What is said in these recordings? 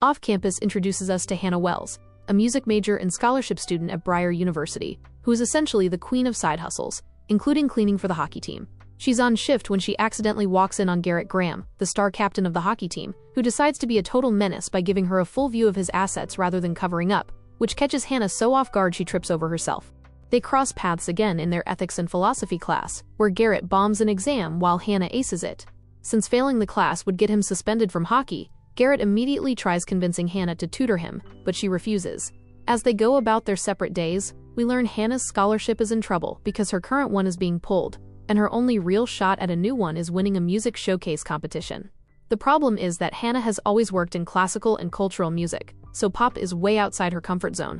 Off-campus introduces us to Hannah Wells, a music major and scholarship student at Breyer University, who is essentially the queen of side hustles, including cleaning for the hockey team. She's on shift when she accidentally walks in on Garrett Graham, the star captain of the hockey team, who decides to be a total menace by giving her a full view of his assets rather than covering up, which catches Hannah so off guard she trips over herself. They cross paths again in their ethics and philosophy class, where Garrett bombs an exam while Hannah aces it. Since failing the class would get him suspended from hockey, Garrett immediately tries convincing Hannah to tutor him, but she refuses. As they go about their separate days, we learn Hannah's scholarship is in trouble because her current one is being pulled, and her only real shot at a new one is winning a music showcase competition. The problem is that Hannah has always worked in classical and cultural music, so pop is way outside her comfort zone.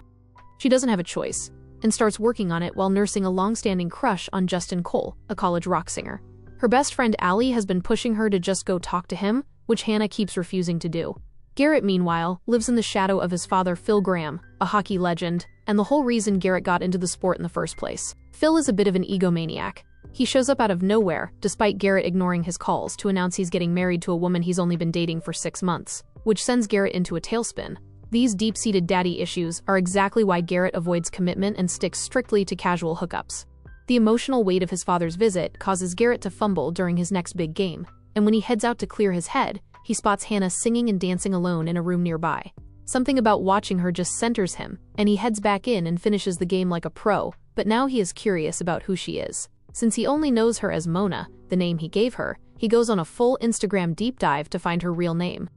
She doesn't have a choice, and starts working on it while nursing a long-standing crush on Justin Cole, a college rock singer. Her best friend Allie has been pushing her to just go talk to him, which Hannah keeps refusing to do. Garrett, meanwhile, lives in the shadow of his father Phil Graham, a hockey legend, and the whole reason Garrett got into the sport in the first place. Phil is a bit of an egomaniac. He shows up out of nowhere, despite Garrett ignoring his calls, to announce he's getting married to a woman he's only been dating for 6 months, which sends Garrett into a tailspin. These deep-seated daddy issues are exactly why Garrett avoids commitment and sticks strictly to casual hookups. The emotional weight of his father's visit causes Garrett to fumble during his next big game, and when he heads out to clear his head, he spots Hannah singing and dancing alone in a room nearby. Something about watching her just centers him, and he heads back in and finishes the game like a pro, but now he is curious about who she is. Since he only knows her as Mona, the name he gave her, he goes on a full Instagram deep dive to find her real name.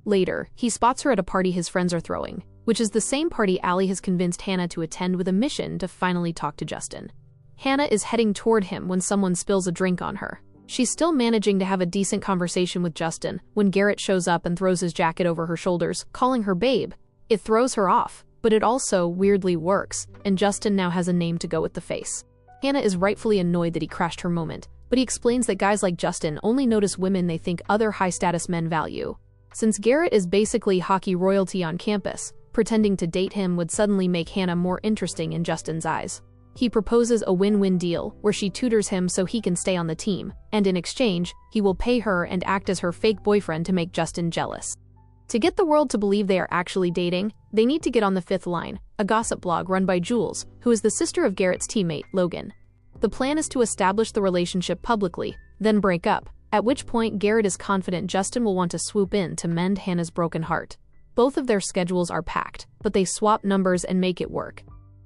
Later, he spots her at a party his friends are throwing, which is the same party Allie has convinced Hannah to attend with a mission to finally talk to Justin. Hannah is heading toward him when someone spills a drink on her. She's still managing to have a decent conversation with Justin when Garrett shows up and throws his jacket over her shoulders, calling her babe. It throws her off, but it also weirdly works, and Justin now has a name to go with the face. Hannah is rightfully annoyed that he crashed her moment, but he explains that guys like Justin only notice women they think other high-status men value. Since Garrett is basically hockey royalty on campus, pretending to date him would suddenly make Hannah more interesting in Justin's eyes. He proposes a win-win deal where she tutors him so he can stay on the team, and in exchange, he will pay her and act as her fake boyfriend to make Justin jealous. To get the world to believe they are actually dating, they need to get on The Fifth Line, a gossip blog run by Jules, who is the sister of Garrett's teammate, Logan. The plan is to establish the relationship publicly, then break up, at which point Garrett is confident Justin will want to swoop in to mend Hannah's broken heart. Both of their schedules are packed, but they swap numbers and make it work.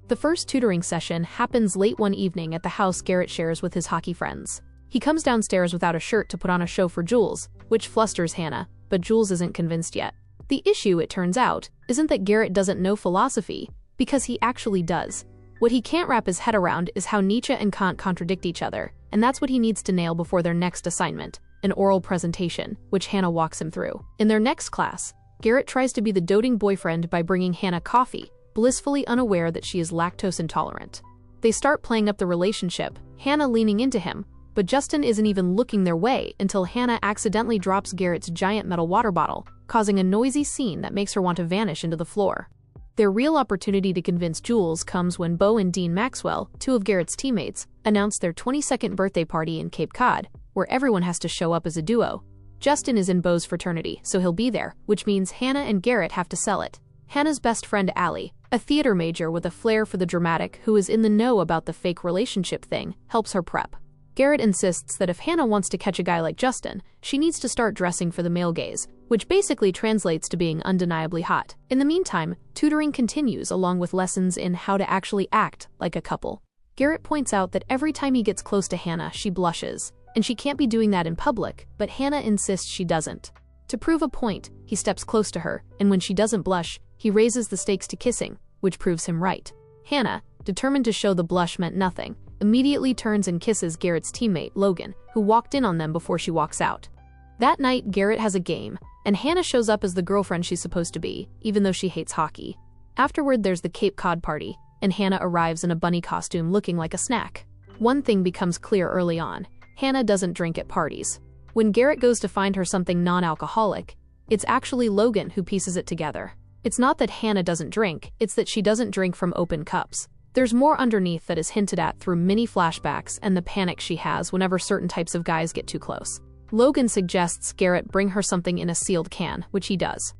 The first tutoring session happens late one evening at the house Garrett shares with his hockey friends. He comes downstairs without a shirt to put on a show for Jules, which flusters Hannah, but Jules isn't convinced yet. The issue, it turns out, isn't that Garrett doesn't know philosophy, because he actually does. What he can't wrap his head around is how Nietzsche and Kant contradict each other, and that's what he needs to nail before their next assignment, an oral presentation, which Hannah walks him through. In their next class, Garrett tries to be the doting boyfriend by bringing Hannah coffee, blissfully unaware that she is lactose intolerant. They start playing up the relationship, Hannah leaning into him, but Justin isn't even looking their way until Hannah accidentally drops Garrett's giant metal water bottle, causing a noisy scene that makes her want to vanish into the floor. Their real opportunity to convince Jules comes when Bo and Dean Maxwell, two of Garrett's teammates, announce their 22nd birthday party in Cape Cod, where everyone has to show up as a duo. Justin is in Bo's fraternity, so he'll be there, which means Hannah and Garrett have to sell it. Hannah's best friend Allie, a theater major with a flair for the dramatic who is in the know about the fake relationship thing, helps her prep. Garrett insists that if Hannah wants to catch a guy like Justin, she needs to start dressing for the male gaze, which basically translates to being undeniably hot. In the meantime, tutoring continues along with lessons in how to actually act like a couple. Garrett points out that every time he gets close to Hannah, she blushes, and she can't be doing that in public, but Hannah insists she doesn't. To prove a point, he steps close to her, and when she doesn't blush, he raises the stakes to kissing, which proves him right. Hannah, determined to show the blush meant nothing, immediately turns and kisses Garrett's teammate, Logan, who walked in on them before she walks out. That night, Garrett has a game, and Hannah shows up as the girlfriend she's supposed to be, even though she hates hockey. Afterward, there's the Cape Cod party, and Hannah arrives in a bunny costume looking like a snack. One thing becomes clear early on: Hannah doesn't drink at parties. When Garrett goes to find her something non-alcoholic, it's actually Logan who pieces it together. It's not that Hannah doesn't drink, it's that she doesn't drink from open cups. There's more underneath that is hinted at through mini flashbacks and the panic she has whenever certain types of guys get too close. Logan suggests Garrett bring her something in a sealed can, which he does.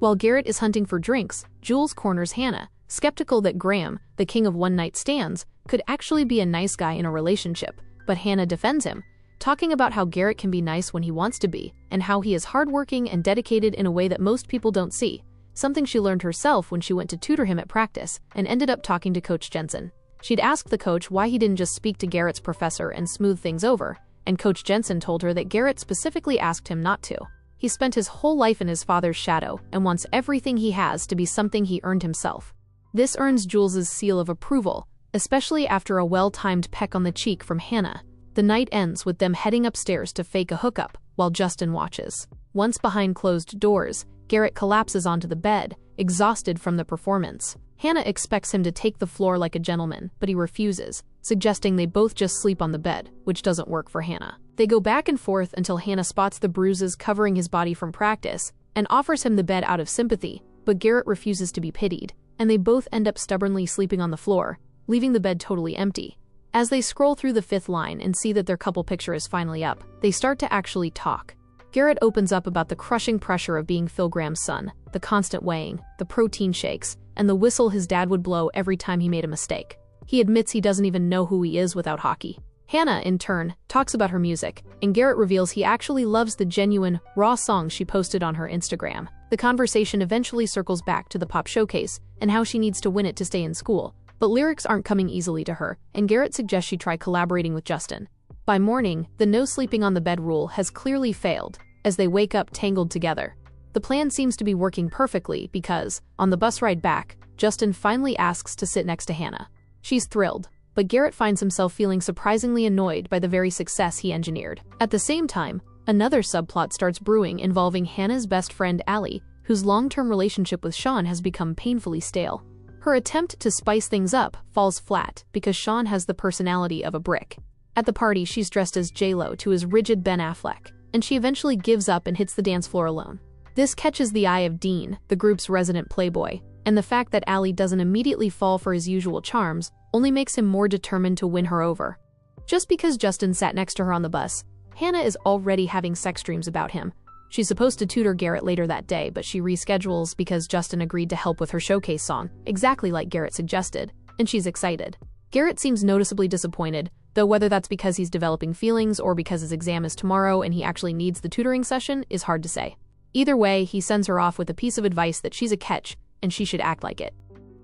While Garrett is hunting for drinks, Jules corners Hannah, skeptical that Graham, the king of one-night stands, could actually be a nice guy in a relationship, but Hannah defends him, talking about how Garrett can be nice when he wants to be, and how he is hardworking and dedicated in a way that most people don't see, something she learned herself when she went to tutor him at practice and ended up talking to Coach Jensen. She'd asked the coach why he didn't just speak to Garrett's professor and smooth things over, and Coach Jensen told her that Garrett specifically asked him not to. He spent his whole life in his father's shadow and wants everything he has to be something he earned himself. This earns Jules's seal of approval, especially after a well-timed peck on the cheek from Hannah. The night ends with them heading upstairs to fake a hookup, while Justin watches. Once behind closed doors, Garrett collapses onto the bed, exhausted from the performance. Hannah expects him to take the floor like a gentleman, but he refuses, suggesting they both just sleep on the bed, which doesn't work for Hannah. They go back and forth until Hannah spots the bruises covering his body from practice and offers him the bed out of sympathy, but Garrett refuses to be pitied, and they both end up stubbornly sleeping on the floor, leaving the bed totally empty. As they scroll through the 5th line and see that their couple picture is finally up, they start to actually talk. Garrett opens up about the crushing pressure of being Phil Graham's son, the constant weighing, the protein shakes, and the whistle his dad would blow every time he made a mistake. He admits he doesn't even know who he is without hockey. Hannah, in turn, talks about her music, and Garrett reveals he actually loves the genuine, raw songs she posted on her Instagram. The conversation eventually circles back to the pop showcase and how she needs to win it to stay in school, but lyrics aren't coming easily to her, and Garrett suggests she try collaborating with Justin. By morning, the no sleeping on the bed rule has clearly failed, as they wake up tangled together. The plan seems to be working perfectly because, on the bus ride back, Justin finally asks to sit next to Hannah. She's thrilled, but Garrett finds himself feeling surprisingly annoyed by the very success he engineered. At the same time, another subplot starts brewing involving Hannah's best friend Allie, whose long-term relationship with Sean has become painfully stale. Her attempt to spice things up falls flat because Sean has the personality of a brick. At the party, she's dressed as J-Lo to his rigid Ben Affleck, and she eventually gives up and hits the dance floor alone. This catches the eye of Dean, the group's resident playboy, and the fact that Allie doesn't immediately fall for his usual charms only makes him more determined to win her over. Just because Justin sat next to her on the bus, Hannah is already having sex dreams about him. She's supposed to tutor Garrett later that day, but she reschedules because Justin agreed to help with her showcase song, exactly like Garrett suggested, and she's excited. Garrett seems noticeably disappointed, though whether that's because he's developing feelings or because his exam is tomorrow and he actually needs the tutoring session is hard to say. Either way, he sends her off with a piece of advice that she's a catch and she should act like it.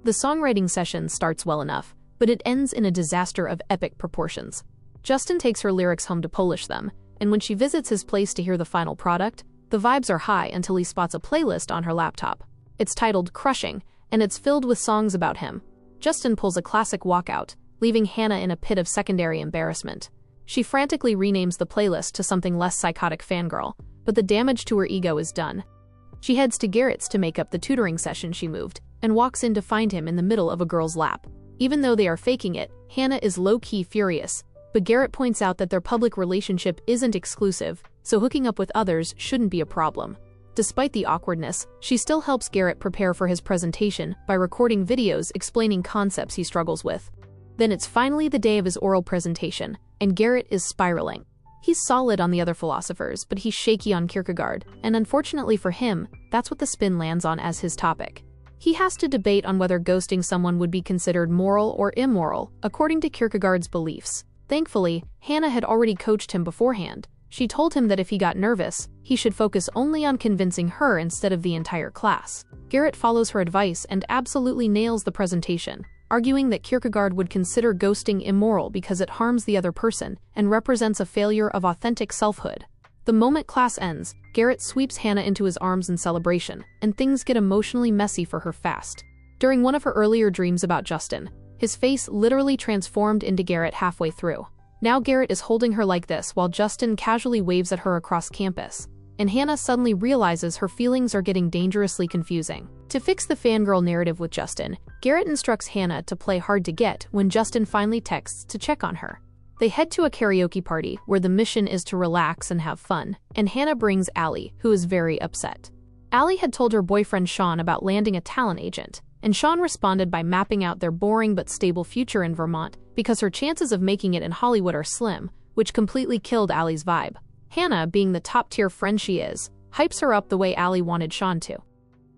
The songwriting session starts well enough, but it ends in a disaster of epic proportions. Justin takes her lyrics home to polish them, and when she visits his place to hear the final product, the vibes are high until he spots a playlist on her laptop. It's titled Crushing, and it's filled with songs about him. Justin pulls a classic walkout, leaving Hannah in a pit of secondary embarrassment. She frantically renames the playlist to something less psychotic fangirl, but the damage to her ego is done. She heads to Garrett's to make up the tutoring session she moved, and walks in to find him in the middle of a girl's lap. Even though they are faking it, Hannah is low-key furious, but Garrett points out that their public relationship isn't exclusive, so hooking up with others shouldn't be a problem. Despite the awkwardness, she still helps Garrett prepare for his presentation by recording videos explaining concepts he struggles with. Then it's finally the day of his oral presentation, and Garrett is spiraling. He's solid on the other philosophers, but he's shaky on Kierkegaard, and unfortunately for him, that's what the spin lands on as his topic. He has to debate on whether ghosting someone would be considered moral or immoral, according to Kierkegaard's beliefs. Thankfully, Hannah had already coached him beforehand. She told him that if he got nervous, he should focus only on convincing her instead of the entire class. Garrett follows her advice and absolutely nails the presentation, arguing that Kierkegaard would consider ghosting immoral because it harms the other person and represents a failure of authentic selfhood. The moment class ends, Garrett sweeps Hannah into his arms in celebration, and things get emotionally messy for her fast. During one of her earlier dreams about Justin, his face literally transformed into Garrett halfway through. Now Garrett is holding her like this while Justin casually waves at her across campus, and Hannah suddenly realizes her feelings are getting dangerously confusing. To fix the fangirl narrative with Justin, Garrett instructs Hannah to play hard to get when Justin finally texts to check on her. They head to a karaoke party where the mission is to relax and have fun, and Hannah brings Allie, who is very upset. Allie had told her boyfriend Sean about landing a talent agent, and Sean responded by mapping out their boring but stable future in Vermont because her chances of making it in Hollywood are slim, which completely killed Allie's vibe. Hannah, being the top-tier friend she is, hypes her up the way Allie wanted Sean to.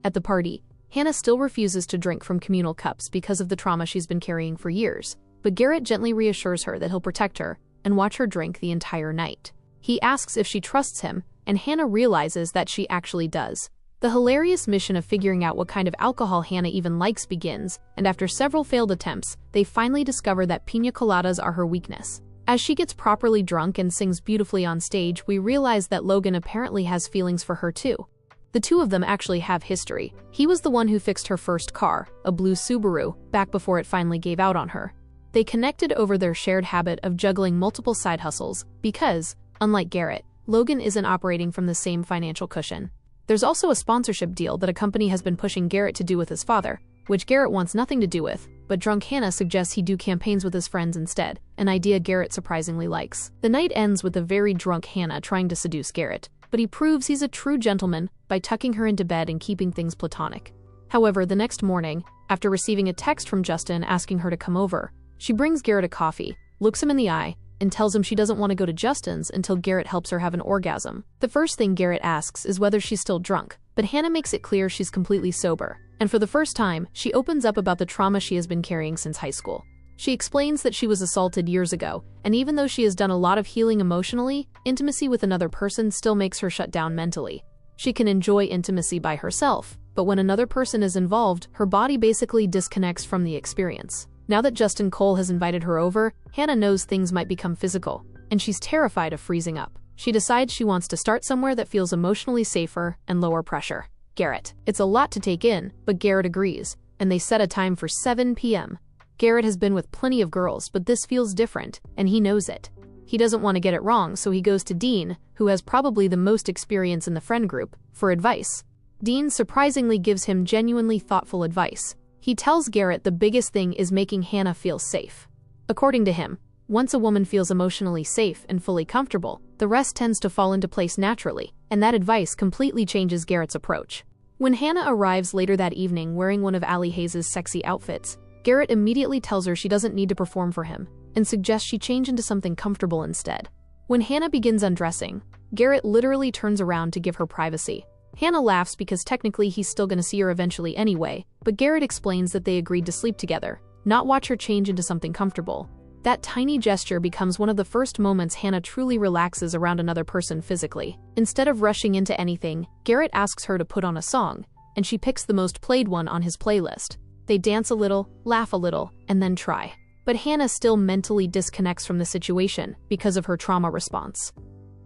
At the party, Hannah still refuses to drink from communal cups because of the trauma she's been carrying for years, but Garrett gently reassures her that he'll protect her and watch her drink the entire night. He asks if she trusts him, and Hannah realizes that she actually does. The hilarious mission of figuring out what kind of alcohol Hannah even likes begins, and after several failed attempts, they finally discover that piña coladas are her weakness. As she gets properly drunk and sings beautifully on stage, we realize that Logan apparently has feelings for her too. The two of them actually have history. He was the one who fixed her first car, a blue Subaru, back before it finally gave out on her. They connected over their shared habit of juggling multiple side hustles because, unlike Garrett, Logan isn't operating from the same financial cushion. There's also a sponsorship deal that a company has been pushing Garrett to do with his father, which Garrett wants nothing to do with, but drunk Hannah suggests he do campaigns with his friends instead, an idea Garrett surprisingly likes. The night ends with a very drunk Hannah trying to seduce Garrett, but he proves he's a true gentleman by tucking her into bed and keeping things platonic. However, the next morning, after receiving a text from Justin asking her to come over, she brings Garrett a coffee, looks him in the eye, and tells him she doesn't want to go to Justin's until Garrett helps her have an orgasm. The first thing Garrett asks is whether she's still drunk, but Hannah makes it clear she's completely sober. And for the first time, she opens up about the trauma she has been carrying since high school. She explains that she was assaulted years ago, and even though she has done a lot of healing emotionally, intimacy with another person still makes her shut down mentally. She can enjoy intimacy by herself, but when another person is involved, her body basically disconnects from the experience. Now that Justin Cole has invited her over, Hannah knows things might become physical, and she's terrified of freezing up. She decides she wants to start somewhere that feels emotionally safer and lower pressure. Garrett. It's a lot to take in, but Garrett agrees, and they set a time for 7 p.m. Garrett has been with plenty of girls, but this feels different, and he knows it. He doesn't want to get it wrong, so he goes to Dean, who has probably the most experience in the friend group, for advice. Dean surprisingly gives him genuinely thoughtful advice. He tells Garrett the biggest thing is making Hannah feel safe. According to him, once a woman feels emotionally safe and fully comfortable, the rest tends to fall into place naturally, and that advice completely changes Garrett's approach. When Hannah arrives later that evening wearing one of Ali Hayes' sexy outfits, Garrett immediately tells her she doesn't need to perform for him, and suggests she change into something comfortable instead. When Hannah begins undressing, Garrett literally turns around to give her privacy. Hannah laughs because technically he's still gonna see her eventually anyway, but Garrett explains that they agreed to sleep together, not watch her change into something comfortable. That tiny gesture becomes one of the first moments Hannah truly relaxes around another person physically. Instead of rushing into anything, Garrett asks her to put on a song, and she picks the most played one on his playlist. They dance a little, laugh a little, and then try. But Hannah still mentally disconnects from the situation because of her trauma response.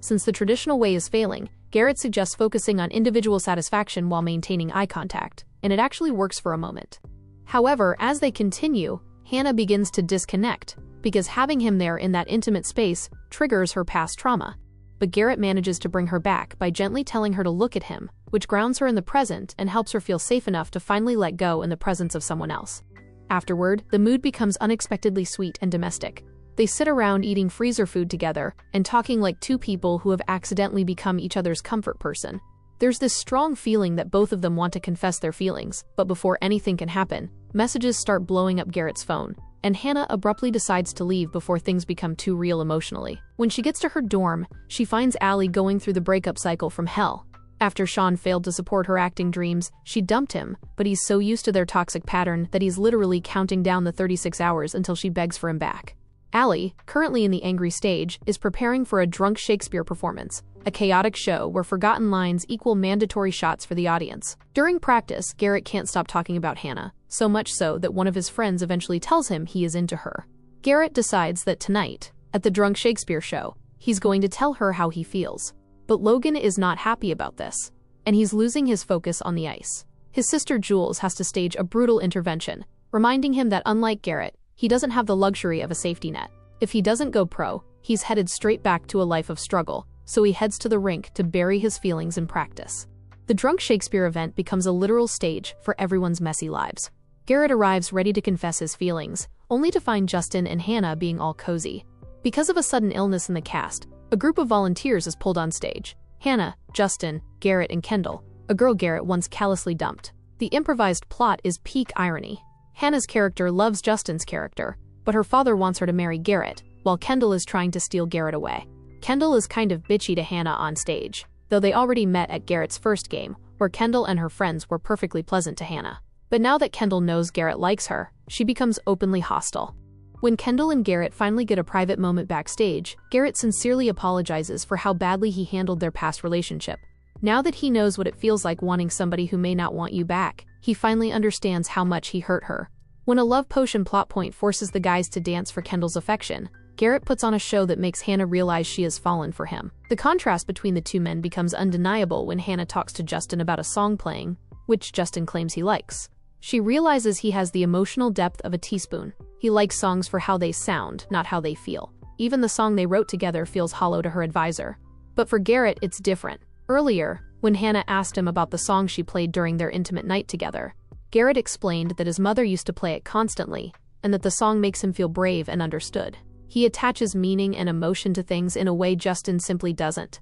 Since the traditional way is failing, Garrett suggests focusing on individual satisfaction while maintaining eye contact, and it actually works for a moment. However, as they continue, Hannah begins to disconnect, because having him there in that intimate space triggers her past trauma. But Garrett manages to bring her back by gently telling her to look at him, which grounds her in the present and helps her feel safe enough to finally let go in the presence of someone else. Afterward, the mood becomes unexpectedly sweet and domestic. They sit around eating freezer food together and talking like two people who have accidentally become each other's comfort person. There's this strong feeling that both of them want to confess their feelings, but before anything can happen, messages start blowing up Garrett's phone, and Hannah abruptly decides to leave before things become too real emotionally. When she gets to her dorm, she finds Ali going through the breakup cycle from hell. After Sean failed to support her acting dreams, she dumped him, but he's so used to their toxic pattern that he's literally counting down the 36 hours until she begs for him back. Ali, currently in the angry stage, is preparing for a drunk Shakespeare performance, a chaotic show where forgotten lines equal mandatory shots for the audience. During practice, Garrett can't stop talking about Hannah, so much so that one of his friends eventually tells him he is into her. Garrett decides that tonight, at the drunk Shakespeare show, he's going to tell her how he feels. But Logan is not happy about this, and he's losing his focus on the ice. His sister Jules has to stage a brutal intervention, reminding him that unlike Garrett, he doesn't have the luxury of a safety net. If he doesn't go pro, he's headed straight back to a life of struggle, so he heads to the rink to bury his feelings in practice. The drunk Shakespeare event becomes a literal stage for everyone's messy lives. Garrett arrives ready to confess his feelings, only to find Justin and Hannah being all cozy. Because of a sudden illness in the cast, a group of volunteers is pulled on stage. Hannah, Justin, Garrett, and Kendall, a girl Garrett once callously dumped. The improvised plot is peak irony. Hannah's character loves Justin's character, but her father wants her to marry Garrett, while Kendall is trying to steal Garrett away. Kendall is kind of bitchy to Hannah on stage, though they already met at Garrett's first game, where Kendall and her friends were perfectly pleasant to Hannah. But now that Kendall knows Garrett likes her, she becomes openly hostile. When Kendall and Garrett finally get a private moment backstage, Garrett sincerely apologizes for how badly he handled their past relationship. Now that he knows what it feels like wanting somebody who may not want you back, he finally understands how much he hurt her. When a love potion plot point forces the guys to dance for Kendall's affection, Garrett puts on a show that makes Hannah realize she has fallen for him. The contrast between the two men becomes undeniable when Hannah talks to Justin about a song playing, which Justin claims he likes. She realizes he has the emotional depth of a teaspoon. He likes songs for how they sound, not how they feel. Even the song they wrote together feels hollow to her advisor. But for Garrett, it's different. Earlier, when Hannah asked him about the song she played during their intimate night together, Garrett explained that his mother used to play it constantly, and that the song makes him feel brave and understood. He attaches meaning and emotion to things in a way Justin simply doesn't.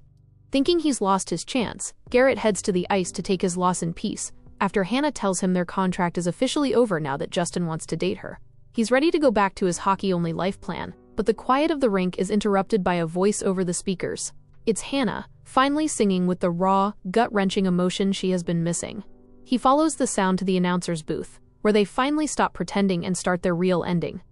Thinking he's lost his chance, Garrett heads to the ice to take his loss in peace, after Hannah tells him their contract is officially over now that Justin wants to date her. He's ready to go back to his hockey-only life plan, but the quiet of the rink is interrupted by a voice over the speakers. It's Hannah, finally singing with the raw, gut-wrenching emotion she has been missing. He follows the sound to the announcer's booth, where they finally stop pretending and start their real ending.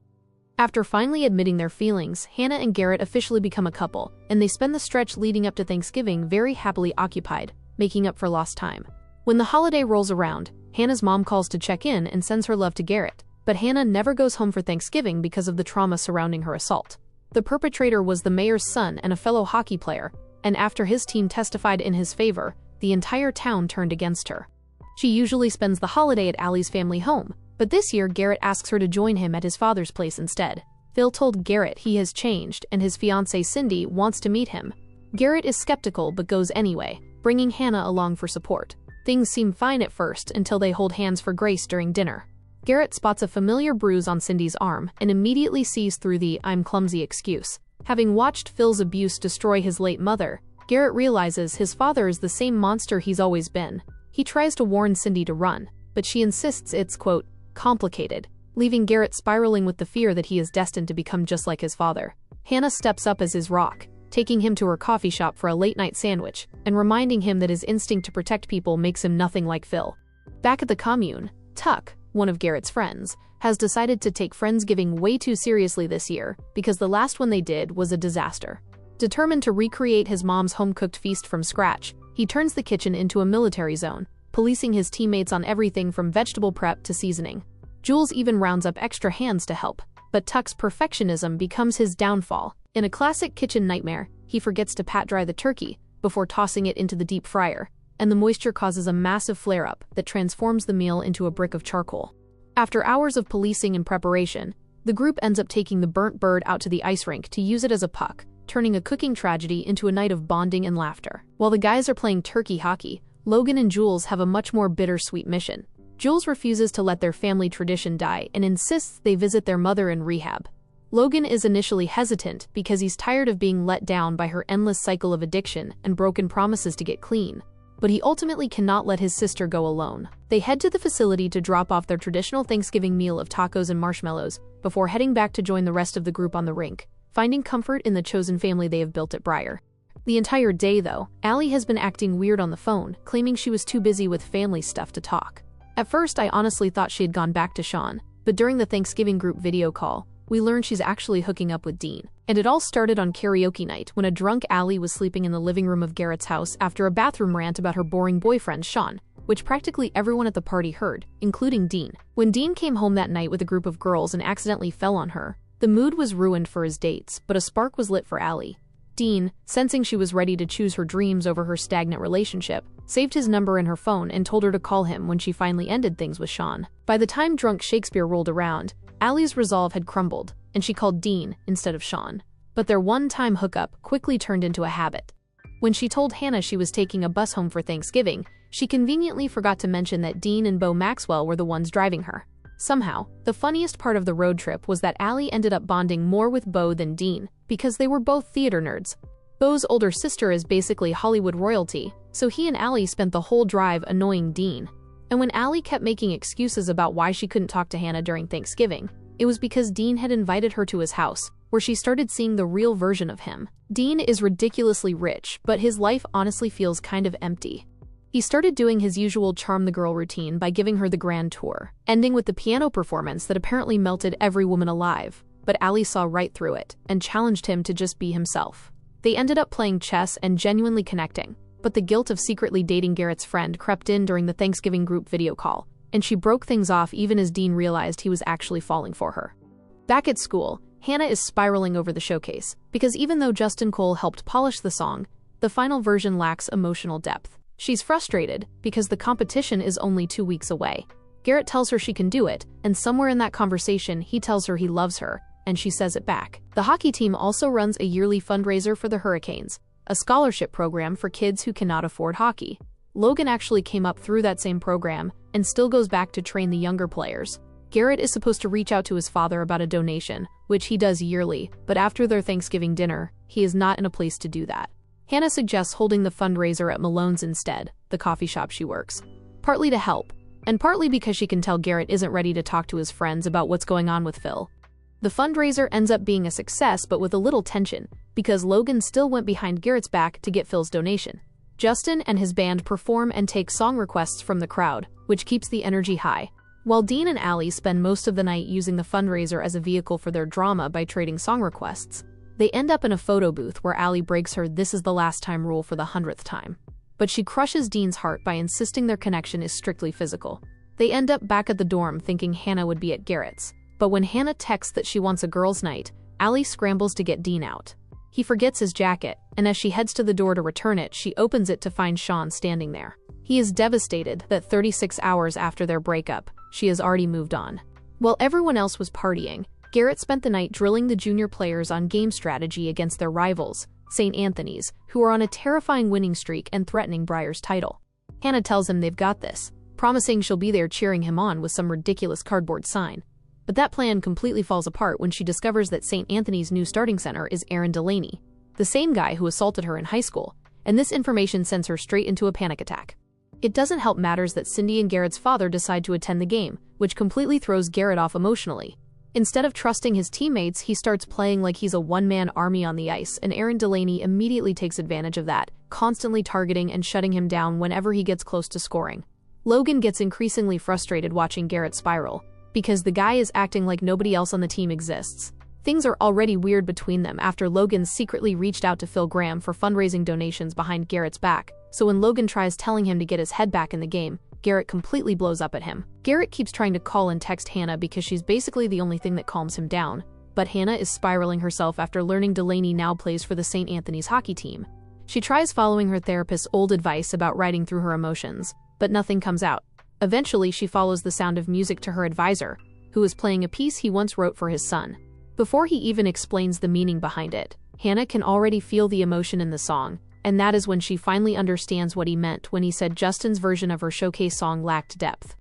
After finally admitting their feelings, Hannah and Garrett officially become a couple, and they spend the stretch leading up to Thanksgiving very happily occupied, making up for lost time. When the holiday rolls around, Hannah's mom calls to check in and sends her love to Garrett, but Hannah never goes home for Thanksgiving because of the trauma surrounding her assault. The perpetrator was the mayor's son and a fellow hockey player, and after his team testified in his favor, the entire town turned against her. She usually spends the holiday at Allie's family home, but this year Garrett asks her to join him at his father's place instead. Phil told Garrett he has changed and his fiancée Cindy wants to meet him. Garrett is skeptical but goes anyway, bringing Hannah along for support. Things seem fine at first until they hold hands for grace during dinner. Garrett spots a familiar bruise on Cindy's arm and immediately sees through the "I'm clumsy" excuse. Having watched Phil's abuse destroy his late mother, Garrett realizes his father is the same monster he's always been. He tries to warn Cindy to run, but she insists it's, quote, complicated, leaving Garrett spiraling with the fear that he is destined to become just like his father. Hannah steps up as his rock, taking him to her coffee shop for a late-night sandwich, and reminding him that his instinct to protect people makes him nothing like Phil. Back at the commune, Tuck, one of Garrett's friends, has decided to take Friendsgiving way too seriously this year because the last one they did was a disaster. Determined to recreate his mom's home-cooked feast from scratch, he turns the kitchen into a military zone, policing his teammates on everything from vegetable prep to seasoning. Jules even rounds up extra hands to help, but Tuck's perfectionism becomes his downfall. In a classic kitchen nightmare, he forgets to pat-dry the turkey before tossing it into the deep fryer, and the moisture causes a massive flare-up that transforms the meal into a brick of charcoal. After hours of policing and preparation, the group ends up taking the burnt bird out to the ice rink to use it as a puck, turning a cooking tragedy into a night of bonding and laughter. While the guys are playing turkey hockey, Logan and Jules have a much more bittersweet mission. Jules refuses to let their family tradition die and insists they visit their mother in rehab. Logan is initially hesitant because he's tired of being let down by her endless cycle of addiction and broken promises to get clean, but he ultimately cannot let his sister go alone. They head to the facility to drop off their traditional Thanksgiving meal of tacos and marshmallows before heading back to join the rest of the group on the rink, finding comfort in the chosen family they have built at Briar. The entire day, though, Allie has been acting weird on the phone, claiming she was too busy with family stuff to talk. At first, I honestly thought she had gone back to Sean, but during the Thanksgiving group video call, we learned she's actually hooking up with Dean. And it all started on karaoke night when a drunk Allie was sleeping in the living room of Garrett's house after a bathroom rant about her boring boyfriend, Sean, which practically everyone at the party heard, including Dean. When Dean came home that night with a group of girls and accidentally fell on her, the mood was ruined for his dates, but a spark was lit for Allie. Dean, sensing she was ready to choose her dreams over her stagnant relationship, saved his number in her phone and told her to call him when she finally ended things with Sean. By the time drunk Shakespeare rolled around, Allie's resolve had crumbled, and she called Dean instead of Sean. But their one-time hookup quickly turned into a habit. When she told Hannah she was taking a bus home for Thanksgiving, she conveniently forgot to mention that Dean and Bo Maxwell were the ones driving her. Somehow, the funniest part of the road trip was that Allie ended up bonding more with Bo than Dean, because they were both theater nerds. Bo's older sister is basically Hollywood royalty, so he and Allie spent the whole drive annoying Dean. And when Allie kept making excuses about why she couldn't talk to Hannah during Thanksgiving, it was because Dean had invited her to his house, where she started seeing the real version of him. Dean is ridiculously rich, but his life honestly feels kind of empty. He started doing his usual charm the girl routine by giving her the grand tour, ending with the piano performance that apparently melted every woman alive. But Ali saw right through it and challenged him to just be himself. They ended up playing chess and genuinely connecting, but the guilt of secretly dating Garrett's friend crept in during the Thanksgiving group video call, and she broke things off even as Dean realized he was actually falling for her. Back at school, Hannah is spiraling over the showcase, because even though Justin Cole helped polish the song, the final version lacks emotional depth. She's frustrated because the competition is only 2 weeks away. Garrett tells her she can do it, and somewhere in that conversation he tells her he loves her, and she says it back. The hockey team also runs a yearly fundraiser for the Hurricanes, a scholarship program for kids who cannot afford hockey. Logan actually came up through that same program and still goes back to train the younger players. Garrett is supposed to reach out to his father about a donation, which he does yearly, but after their Thanksgiving dinner, he is not in a place to do that. Hannah suggests holding the fundraiser at Malone's instead, the coffee shop she works, partly to help, and partly because she can tell Garrett isn't ready to talk to his friends about what's going on with Phil. The fundraiser ends up being a success, but with a little tension, because Logan still went behind Garrett's back to get Phil's donation. Justin and his band perform and take song requests from the crowd, which keeps the energy high, while Dean and Ali spend most of the night using the fundraiser as a vehicle for their drama by trading song requests. They end up in a photo booth where Ali breaks her "this is the last time" rule for the 100th time. But she crushes Dean's heart by insisting their connection is strictly physical. They end up back at the dorm thinking Hannah would be at Garrett's. But when Hannah texts that she wants a girls' night, Ali scrambles to get Dean out. He forgets his jacket, and as she heads to the door to return it, she opens it to find Sean standing there. He is devastated that 36 hours after their breakup, she has already moved on. While everyone else was partying, Garrett spent the night drilling the junior players on game strategy against their rivals, St. Anthony's, who are on a terrifying winning streak and threatening Briar's title. Hannah tells him they've got this, promising she'll be there cheering him on with some ridiculous cardboard sign. But that plan completely falls apart when she discovers that St. Anthony's new starting center is Aaron Delaney, the same guy who assaulted her in high school, and this information sends her straight into a panic attack. It doesn't help matters that Cindy and Garrett's father decide to attend the game, which completely throws Garrett off emotionally. Instead of trusting his teammates, he starts playing like he's a one-man army on the ice, and Aaron Delaney immediately takes advantage of that, constantly targeting and shutting him down whenever he gets close to scoring. Logan gets increasingly frustrated watching Garrett spiral, because the guy is acting like nobody else on the team exists. Things are already weird between them after Logan secretly reached out to Phil Graham for fundraising donations behind Garrett's back, so when Logan tries telling him to get his head back in the game, Garrett completely blows up at him. Garrett keeps trying to call and text Hannah because she's basically the only thing that calms him down, but Hannah is spiraling herself after learning Delaney now plays for the St. Anthony's hockey team. She tries following her therapist's old advice about writing through her emotions, but nothing comes out. Eventually, she follows the sound of music to her advisor, who is playing a piece he once wrote for his son. Before he even explains the meaning behind it, Hannah can already feel the emotion in the song, and that is when she finally understands what he meant when he said Justin's version of her showcase song lacked depth.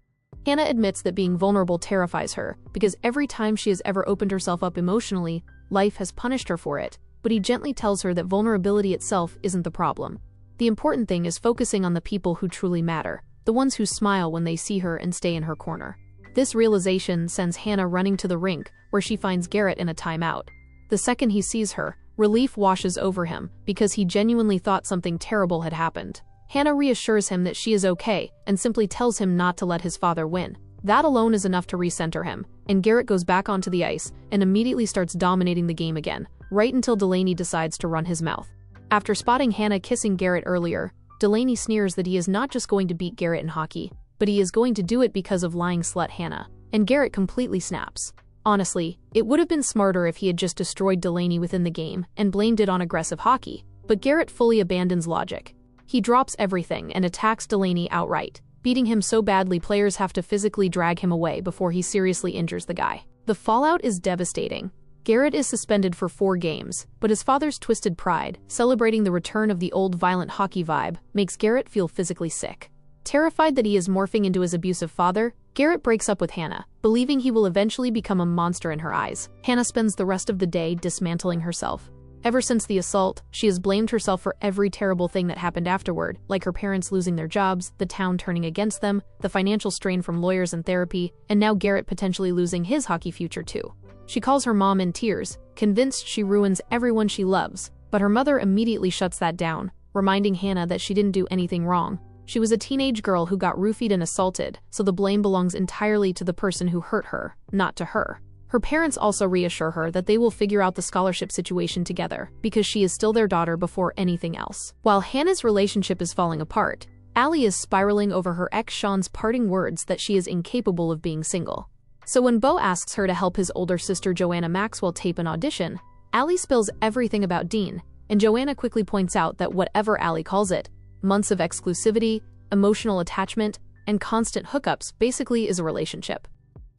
Hannah admits that being vulnerable terrifies her, because every time she has ever opened herself up emotionally, life has punished her for it, but he gently tells her that vulnerability itself isn't the problem. The important thing is focusing on the people who truly matter, the ones who smile when they see her and stay in her corner. This realization sends Hannah running to the rink, where she finds Garrett in a timeout. The second he sees her, relief washes over him, because he genuinely thought something terrible had happened. Hannah reassures him that she is okay, and simply tells him not to let his father win. That alone is enough to recenter him, and Garrett goes back onto the ice and immediately starts dominating the game again, right until Delaney decides to run his mouth. After spotting Hannah kissing Garrett earlier, Delaney sneers that he is not just going to beat Garrett in hockey, but he is going to do it because of lying slut Hannah, and Garrett completely snaps. Honestly, it would have been smarter if he had just destroyed Delaney within the game and blamed it on aggressive hockey, but Garrett fully abandons logic. He drops everything and attacks Delaney outright, beating him so badly players have to physically drag him away before he seriously injures the guy. The fallout is devastating. Garrett is suspended for 4 games, but his father's twisted pride, celebrating the return of the old violent hockey vibe, makes Garrett feel physically sick. Terrified that he is morphing into his abusive father, Garrett breaks up with Hannah, believing he will eventually become a monster in her eyes. Hannah spends the rest of the day dismantling herself. Ever since the assault, she has blamed herself for every terrible thing that happened afterward, like her parents losing their jobs, the town turning against them, the financial strain from lawyers and therapy, and now Garrett potentially losing his hockey future too. She calls her mom in tears, convinced she ruins everyone she loves, but her mother immediately shuts that down, reminding Hannah that she didn't do anything wrong. She was a teenage girl who got roofied and assaulted, so the blame belongs entirely to the person who hurt her, not to her. Her parents also reassure her that they will figure out the scholarship situation together, because she is still their daughter before anything else. While Hannah's relationship is falling apart, Allie is spiraling over her ex Sean's parting words that she is incapable of being single. So when Beau asks her to help his older sister Joanna Maxwell tape an audition, Allie spills everything about Dean, and Joanna quickly points out that whatever Allie calls it, months of exclusivity, emotional attachment, and constant hookups basically is a relationship.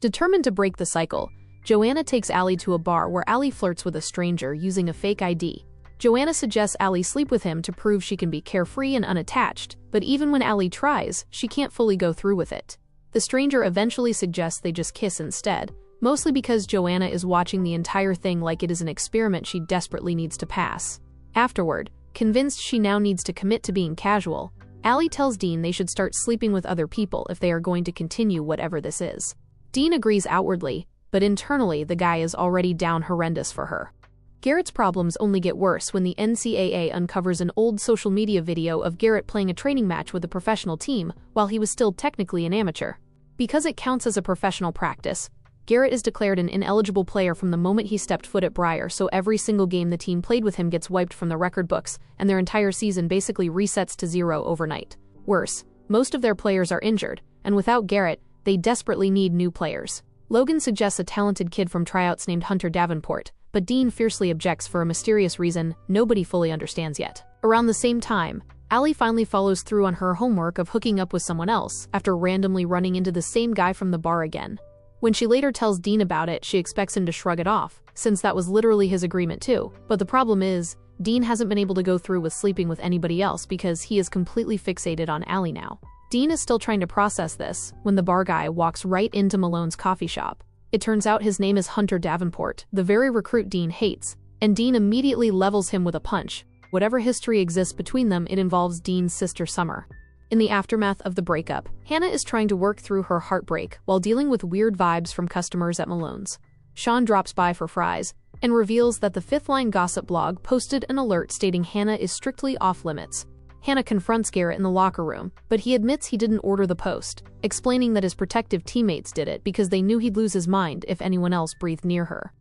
Determined to break the cycle, Joanna takes Allie to a bar where Allie flirts with a stranger using a fake ID. Joanna suggests Allie sleep with him to prove she can be carefree and unattached, but even when Allie tries, she can't fully go through with it. The stranger eventually suggests they just kiss instead, mostly because Joanna is watching the entire thing like it is an experiment she desperately needs to pass. Afterward, convinced she now needs to commit to being casual, Allie tells Dean they should start sleeping with other people if they are going to continue whatever this is. Dean agrees outwardly, but internally the guy is already down horrendous for her. Garrett's problems only get worse when the NCAA uncovers an old social media video of Garrett playing a training match with a professional team while he was still technically an amateur. Because it counts as a professional practice, Garrett is declared an ineligible player from the moment he stepped foot at Briar, so every single game the team played with him gets wiped from the record books, and their entire season basically resets to zero overnight. Worse, most of their players are injured, and without Garrett, they desperately need new players. Logan suggests a talented kid from tryouts named Hunter Davenport, but Dean fiercely objects for a mysterious reason nobody fully understands yet. Around the same time, Allie finally follows through on her homework of hooking up with someone else after randomly running into the same guy from the bar again. When she later tells Dean about it, she expects him to shrug it off, since that was literally his agreement too. But the problem is, Dean hasn't been able to go through with sleeping with anybody else because he is completely fixated on Allie now. Dean is still trying to process this when the bar guy walks right into Malone's coffee shop. It turns out his name is Hunter Davenport, the very recruit Dean hates, and Dean immediately levels him with a punch. Whatever history exists between them, it involves Dean's sister Summer. In the aftermath of the breakup, Hannah is trying to work through her heartbreak while dealing with weird vibes from customers at Malone's. Sean drops by for fries and reveals that the Fifth Line gossip blog posted an alert stating Hannah is strictly off-limits. Hannah confronts Garrett in the locker room, but he admits he didn't order the post, explaining that his protective teammates did it because they knew he'd lose his mind if anyone else breathed near her.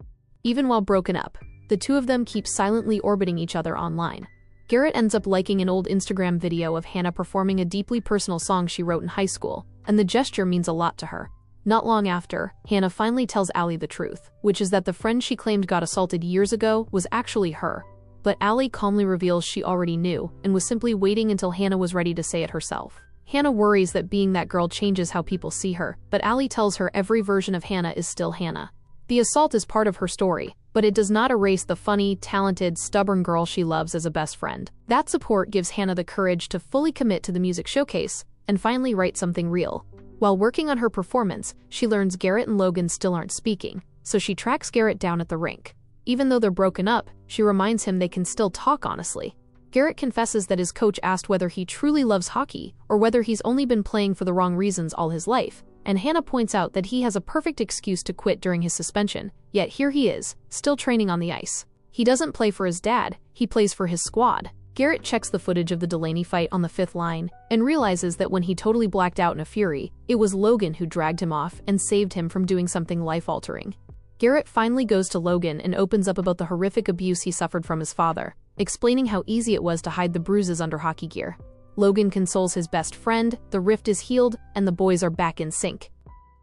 Even while broken up, the two of them keep silently orbiting each other online. Garrett ends up liking an old Instagram video of Hannah performing a deeply personal song she wrote in high school, and the gesture means a lot to her. Not long after, Hannah finally tells Allie the truth, which is that the friend she claimed got assaulted years ago was actually her. But Allie calmly reveals she already knew and was simply waiting until Hannah was ready to say it herself. Hannah worries that being that girl changes how people see her, but Allie tells her every version of Hannah is still Hannah. The assault is part of her story, but it does not erase the funny, talented, stubborn girl she loves as a best friend. That support gives Hannah the courage to fully commit to the music showcase and finally write something real. While working on her performance, she learns Garrett and Logan still aren't speaking, so she tracks Garrett down at the rink. Even though they're broken up, she reminds him they can still talk honestly. Garrett confesses that his coach asked whether he truly loves hockey or whether he's only been playing for the wrong reasons all his life, and Hannah points out that he has a perfect excuse to quit during his suspension, yet here he is, still training on the ice. He doesn't play for his dad, he plays for his squad. Garrett checks the footage of the Delaney fight on the Fifth Line and realizes that when he totally blacked out in a fury, it was Logan who dragged him off and saved him from doing something life-altering. Garrett finally goes to Logan and opens up about the horrific abuse he suffered from his father, explaining how easy it was to hide the bruises under hockey gear. Logan consoles his best friend, the rift is healed, and the boys are back in sync.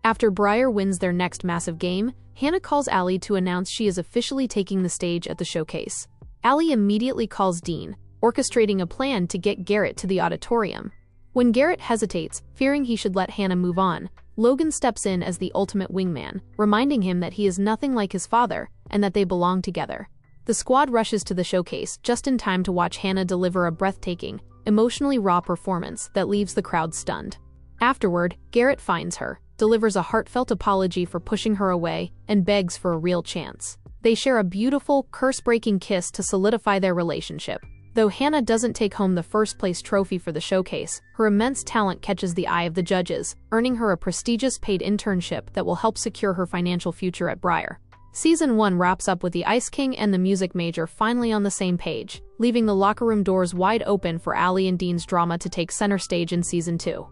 After Briar wins their next massive game, Hannah calls Allie to announce she is officially taking the stage at the showcase. Allie immediately calls Dean, orchestrating a plan to get Garrett to the auditorium. When Garrett hesitates, fearing he should let Hannah move on, Logan steps in as the ultimate wingman, reminding him that he is nothing like his father and that they belong together. The squad rushes to the showcase just in time to watch Hannah deliver a breathtaking, emotionally raw performance that leaves the crowd stunned. Afterward, Garrett finds her, delivers a heartfelt apology for pushing her away, and begs for a real chance. They share a beautiful, curse-breaking kiss to solidify their relationship. Though Hannah doesn't take home the first-place trophy for the showcase, her immense talent catches the eye of the judges, earning her a prestigious paid internship that will help secure her financial future at Briar. Season 1 wraps up with the Ice King and the Music Major finally on the same page, leaving the locker room doors wide open for Allie and Dean's drama to take center stage in Season 2.